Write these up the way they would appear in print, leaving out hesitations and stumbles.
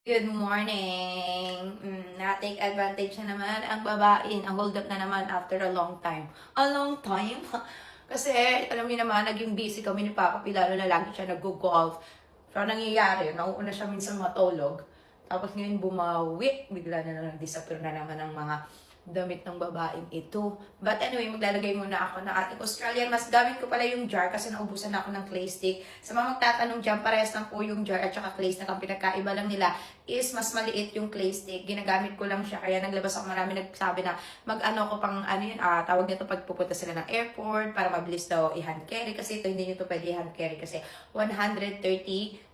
Good morning! Na-take advantage na naman ang babae. Ang hold up na naman after a long time. A long time? Kasi, alam niyo naman, naging busy kami ni Papa P, lalo na lagi siya nag-golf. So, ang nangyayari, nauuna siya minsan matulog. Tapos ngayon bumawi, bigla na lang disappear na naman ang mga damit ng babaeng ito. But anyway, maglalagay muna ako ng ating Australian. Mas gamit ko pala yung jar kasi naubusan na ako ng clay stick. Sa mga magtatanong dyan, parehas lang po yung jar at saka clay stick. Ang pinagkaiba lang nila is mas maliit yung clay stick. Ginagamit ko lang siya. Kaya naglabas ako, marami nagsabi na mag-ano ko pang ano yun, tawag nito pag pupunta sila ng airport para mabilis daw i-hand carry. Kasi ito hindi nyo to pwede i-hand carry kasi 135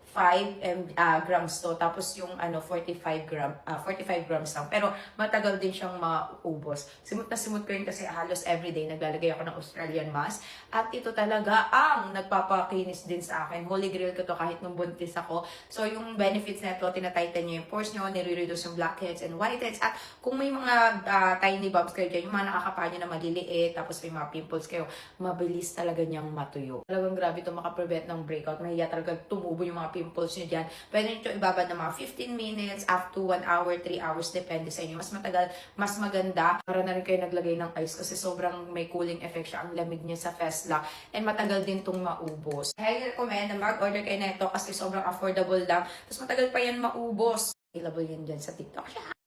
grams to. Tapos yung 45 grams lang. Pero matagal din siyang maubos. Simot na simot ko yun kasi halos everyday naglalagay ako ng Australian mask. At ito talaga ang nagpapakinis din sa akin. Holy grail ko to kahit nung buntis ako. So yung benefits na ito, tinatighten nyo yung pores nyo, nire-reduce yung blackheads and whiteheads. At kung may mga tiny bumps kayo dyan, yung mga nakakapanya na maliliit, tapos may mga pimples kayo, mabilis talaga niyang matuyo. Talagang grabe ito makaprevent ng breakout. Mahiya talaga tumubo yung mga pimples nyo dyan. Pwede nyo ito ibabad ng mga 15 minutes, up to 1 hour, 3 hours, depende sa inyo. Mas matagal, mas maganda. Para na rin kayo naglagay ng ice kasi sobrang may cooling effect siya. Ang lamig niya sa Festlock. And matagal din itong maubos. Highly recommend na mag-order kayo na ito kasi sobrang affordable lang. Tapos matagal pa yan maubos. Available yan dyan sa TikTok.